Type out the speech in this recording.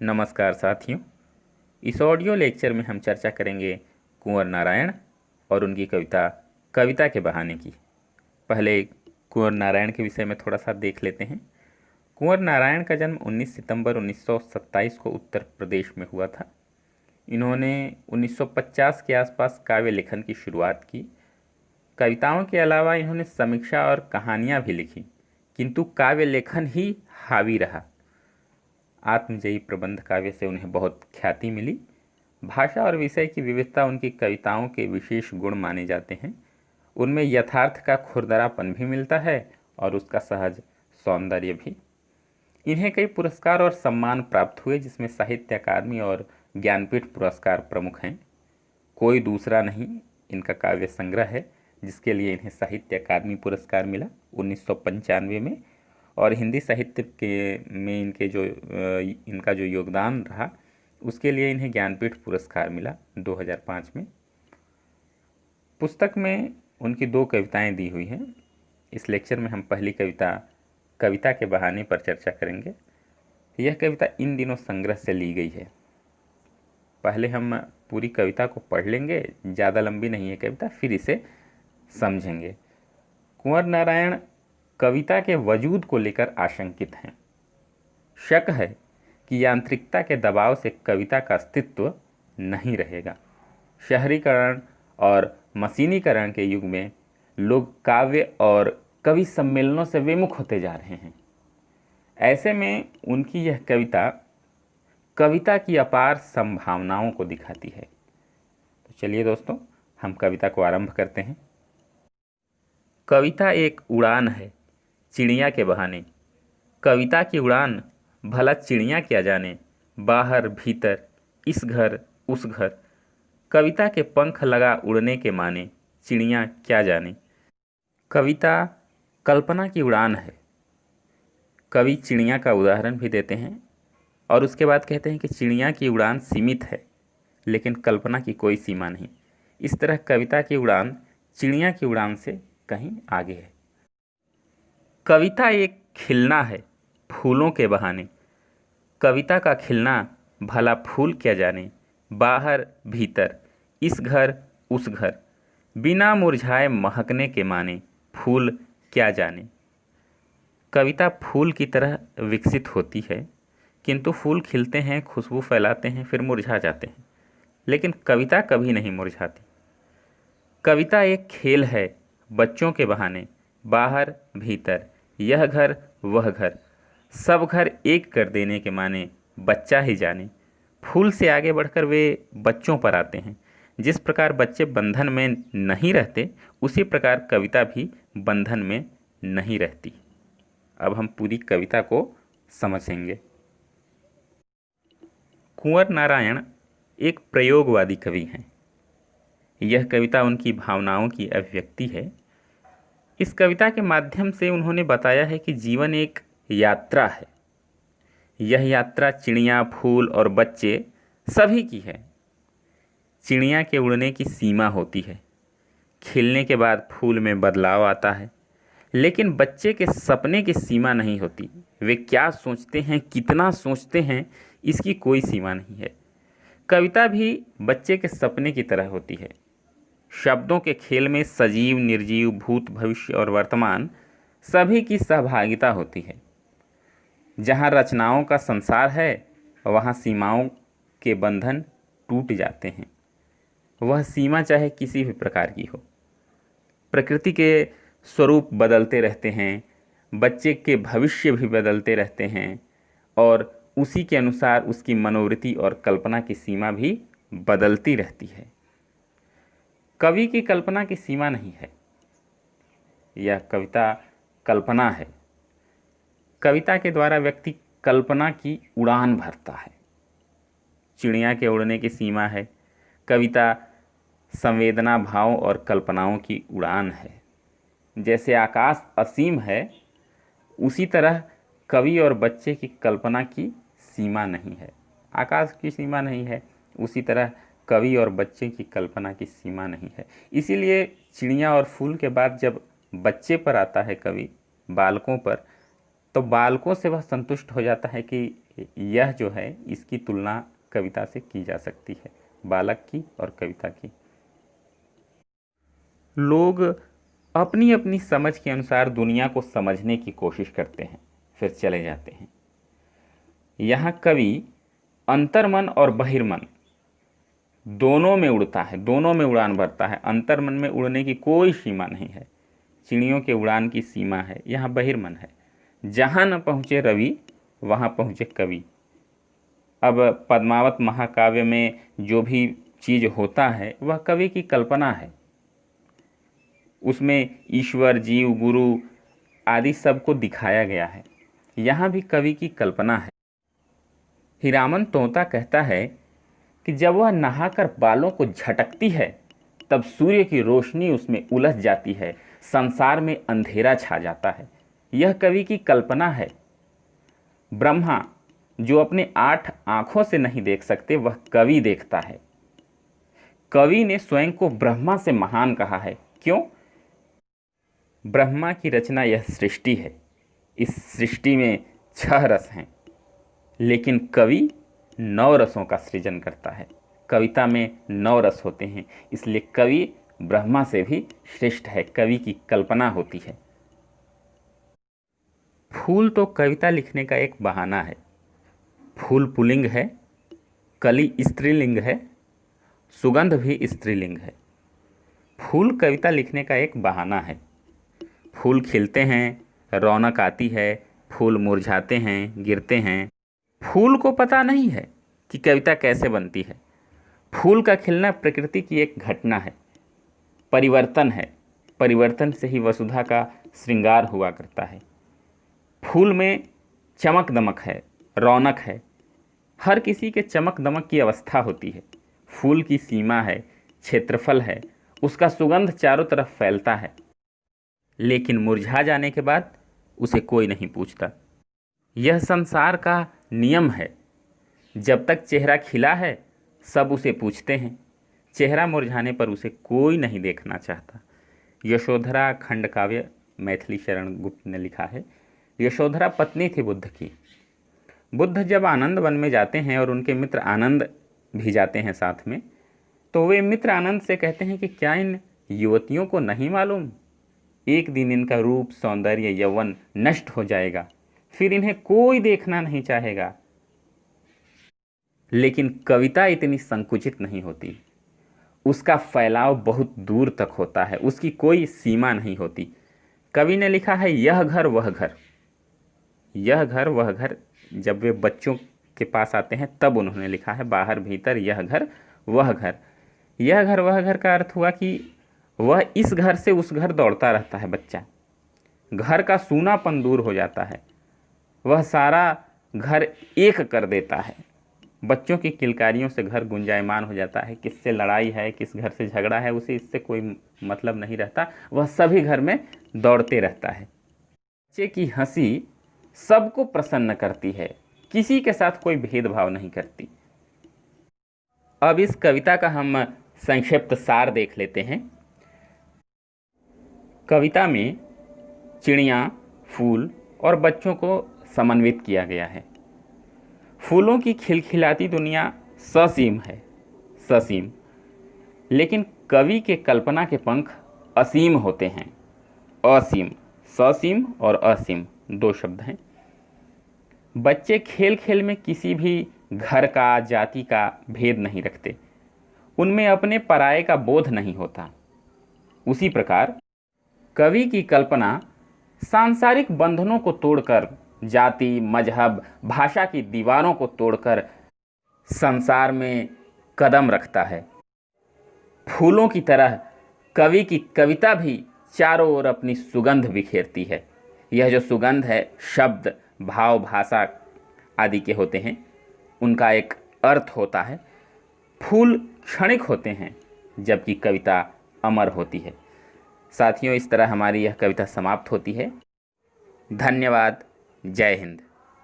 नमस्कार साथियों। इस ऑडियो लेक्चर में हम चर्चा करेंगे कुंवर नारायण और उनकी कविता कविता के बहाने की। पहले कुंवर नारायण के विषय में थोड़ा सा देख लेते हैं। कुंवर नारायण का जन्म 19 सितंबर 1927 को उत्तर प्रदेश में हुआ था। इन्होंने 1950 के आसपास काव्य लेखन की शुरुआत की। कविताओं के अलावा इन्होंने समीक्षा और कहानियाँ भी लिखी, किंतु काव्य लेखन ही हावी रहा। आत्मजयी प्रबंध काव्य से उन्हें बहुत ख्याति मिली। भाषा और विषय की विविधता उनकी कविताओं के विशेष गुण माने जाते हैं। उनमें यथार्थ का खुरदरापन भी मिलता है और उसका सहज सौंदर्य भी। इन्हें कई पुरस्कार और सम्मान प्राप्त हुए, जिसमें साहित्य अकादमी और ज्ञानपीठ पुरस्कार प्रमुख हैं। कोई दूसरा नहीं इनका काव्य संग्रह है जिसके लिए इन्हें साहित्य अकादमी पुरस्कार मिला 1995 में, और हिंदी साहित्य के में इनका जो योगदान रहा उसके लिए इन्हें ज्ञानपीठ पुरस्कार मिला 2005 में। पुस्तक में उनकी 2 कविताएं दी हुई हैं। इस लेक्चर में हम पहली कविता कविता के बहाने पर चर्चा करेंगे। यह कविता इन दिनों संग्रह से ली गई है। पहले हम पूरी कविता को पढ़ लेंगे, ज़्यादा लंबी नहीं है कविता, फिर इसे समझेंगे। कुंवर नारायण कविता के वजूद को लेकर आशंकित हैं। शक है कि यांत्रिकता के दबाव से कविता का अस्तित्व नहीं रहेगा। शहरीकरण और मशीनीकरण के युग में लोग काव्य और कवि सम्मेलनों से विमुख होते जा रहे हैं। ऐसे में उनकी यह कविता कविता की अपार संभावनाओं को दिखाती है। तो चलिए दोस्तों, हम कविता को आरंभ करते हैं। कविता एक उड़ान है चिड़िया के बहाने। कविता की उड़ान भला चिड़िया क्या जाने। बाहर भीतर इस घर उस घर, कविता के पंख लगा उड़ने के माने। चिड़िया क्या जाने। कविता कल्पना की उड़ान है। कवि चिड़िया का उदाहरण भी देते हैं और उसके बाद कहते हैं कि चिड़िया की उड़ान सीमित है, लेकिन कल्पना की कोई सीमा नहीं। इस तरह कविता की उड़ान चिड़िया की उड़ान से कहीं आगे है। कविता एक खिलना है फूलों के बहाने। कविता का खिलना भला फूल क्या जाने। बाहर भीतर इस घर उस घर, बिना मुरझाए महकने के माने। फूल क्या जाने। कविता फूल की तरह विकसित होती है, किंतु फूल खिलते हैं, खुशबू फैलाते हैं, फिर मुरझा जाते हैं, लेकिन कविता कभी नहीं मुरझाती। कविता एक खेल है बच्चों के बहाने। बाहर भीतर यह घर वह घर, सब घर एक कर देने के माने। बच्चा ही जाने। फूल से आगे बढ़कर वे बच्चों पर आते हैं। जिस प्रकार बच्चे बंधन में नहीं रहते, उसी प्रकार कविता भी बंधन में नहीं रहती। अब हम पूरी कविता को समझेंगे। कुंवर नारायण एक प्रयोगवादी कवि हैं। यह कविता उनकी भावनाओं की अभिव्यक्ति है। इस कविता के माध्यम से उन्होंने बताया है कि जीवन एक यात्रा है। यह यात्रा चिड़िया, फूल और बच्चे सभी की है। चिड़िया के उड़ने की सीमा होती है, खिलने के बाद फूल में बदलाव आता है, लेकिन बच्चे के सपने की सीमा नहीं होती। वे क्या सोचते हैं, कितना सोचते हैं, इसकी कोई सीमा नहीं है। कविता भी बच्चे के सपने की तरह होती है। शब्दों के खेल में सजीव, निर्जीव, भूत, भविष्य और वर्तमान सभी की सहभागिता होती है। जहाँ रचनाओं का संसार है, वहाँ सीमाओं के बंधन टूट जाते हैं। वह सीमा चाहे किसी भी प्रकार की हो। प्रकृति के स्वरूप बदलते रहते हैं, बच्चे के भविष्य भी बदलते रहते हैं, और उसी के अनुसार उसकी मनोवृत्ति और कल्पना की सीमा भी बदलती रहती है। कवि की कल्पना की सीमा नहीं है। यह कविता कल्पना है। कविता के द्वारा व्यक्ति कल्पना की उड़ान भरता है। चिड़िया के उड़ने की सीमा है। कविता संवेदना, भाव और कल्पनाओं की उड़ान है। जैसे आकाश असीम है, उसी तरह कवि और बच्चे की कल्पना की सीमा नहीं है। आकाश की सीमा नहीं है, उसी तरह कवि और बच्चे की कल्पना की सीमा नहीं है। इसीलिए चिड़िया और फूल के बाद जब बच्चे पर आता है कवि, बालकों पर, तो बालकों से वह संतुष्ट हो जाता है कि यह जो है इसकी तुलना कविता से की जा सकती है, बालक की और कविता की। लोग अपनी अपनी समझ के अनुसार दुनिया को समझने की कोशिश करते हैं, फिर चले जाते हैं। यहाँ कवि अंतर्मन और बहिर्मन दोनों में उड़ता है, दोनों में उड़ान भरता है। अंतर्मन में उड़ने की कोई सीमा नहीं है, चिड़ियों के उड़ान की सीमा है। यहाँ बहिर्मन है, जहाँ न पहुँचे रवि वहाँ पहुँचे कवि। अब पद्मावत महाकाव्य में जो भी चीज़ होता है वह कवि की कल्पना है। उसमें ईश्वर, जीव, गुरु आदि सबको दिखाया गया है। यहाँ भी कवि की कल्पना है। हीरामन तोता कहता है कि जब वह नहाकर बालों को झटकती है तब सूर्य की रोशनी उसमें उलझ जाती है, संसार में अंधेरा छा जाता है। यह कवि की कल्पना है। ब्रह्मा जो अपने 8 आँखों से नहीं देख सकते, वह कवि देखता है। कवि ने स्वयं को ब्रह्मा से महान कहा है। क्यों? ब्रह्मा की रचना यह सृष्टि है। इस सृष्टि में 6 रस हैं, लेकिन कवि 9 रसों का सृजन करता है। कविता में 9 रस होते हैं, इसलिए कवि ब्रह्मा से भी श्रेष्ठ है। कवि की कल्पना होती है। फूल तो कविता लिखने का एक बहाना है। फूल पुल्लिंग है, कली स्त्रीलिंग है, सुगंध भी स्त्रीलिंग है। फूल कविता लिखने का एक बहाना है। फूल खिलते हैं, रौनक आती है, फूल मुरझाते हैं, गिरते हैं। फूल को पता नहीं है कि कविता कैसे बनती है। फूल का खिलना प्रकृति की एक घटना है, परिवर्तन है। परिवर्तन से ही वसुधा का श्रृंगार हुआ करता है। फूल में चमक दमक है, रौनक है। हर किसी के चमक दमक की अवस्था होती है। फूल की सीमा है, क्षेत्रफल है, उसका सुगंध चारों तरफ फैलता है, लेकिन मुरझा जाने के बाद उसे कोई नहीं पूछता। यह संसार का नियम है। जब तक चेहरा खिला है सब उसे पूछते हैं, चेहरा मुरझाने पर उसे कोई नहीं देखना चाहता। यशोधरा खंड काव्य मैथिली शरण गुप्त ने लिखा है। यशोधरा पत्नी थी बुद्ध की। बुद्ध जब आनंद वन में जाते हैं और उनके मित्र आनंद भी जाते हैं साथ में, तो वे मित्र आनंद से कहते हैं कि क्या इन युवतियों को नहीं मालूम, एक दिन इनका रूप, सौंदर्य, यौवन नष्ट हो जाएगा, फिर इन्हें कोई देखना नहीं चाहेगा। लेकिन कविता इतनी संकुचित नहीं होती। उसका फैलाव बहुत दूर तक होता है, उसकी कोई सीमा नहीं होती। कवि ने लिखा है, यह घर वह घर। यह घर वह घर जब वे बच्चों के पास आते हैं तब उन्होंने लिखा है, बाहर भीतर यह घर वह घर। यह घर वह घर का अर्थ हुआ कि वह इस घर से उस घर दौड़ता रहता है। बच्चा, घर का सूनापन दूर हो जाता है, वह सारा घर एक कर देता है। बच्चों की किलकारियों से घर गुंजायमान हो जाता है। किससे लड़ाई है, किस घर से झगड़ा है, उसे इससे कोई मतलब नहीं रहता। वह सभी घर में दौड़ते रहता है। बच्चे की हंसी सबको प्रसन्न करती है, किसी के साथ कोई भेदभाव नहीं करती। अब इस कविता का हम संक्षिप्त सार देख लेते हैं। कविता में चिड़िया, फूल और बच्चों को समन्वित किया गया है। फूलों की खिलखिलाती दुनिया ससीम है, ससीम। लेकिन कवि के कल्पना के पंख असीम होते हैं, असीम। ससीम और असीम 2 शब्द हैं। बच्चे खेल खेल में किसी भी घर का, जाति का भेद नहीं रखते। उनमें अपने पराये का बोध नहीं होता। उसी प्रकार कवि की कल्पना सांसारिक बंधनों को तोड़कर, जाति, मजहब, भाषा की दीवारों को तोड़कर संसार में कदम रखता है। फूलों की तरह कवि की कविता भी चारों ओर अपनी सुगंध बिखेरती है। यह जो सुगंध है, शब्द, भाव, भाषा आदि के होते हैं, उनका एक अर्थ होता है। फूल क्षणिक होते हैं, जबकि कविता अमर होती है। साथियों, इस तरह हमारी यह कविता समाप्त होती है। धन्यवाद। जय हिंद।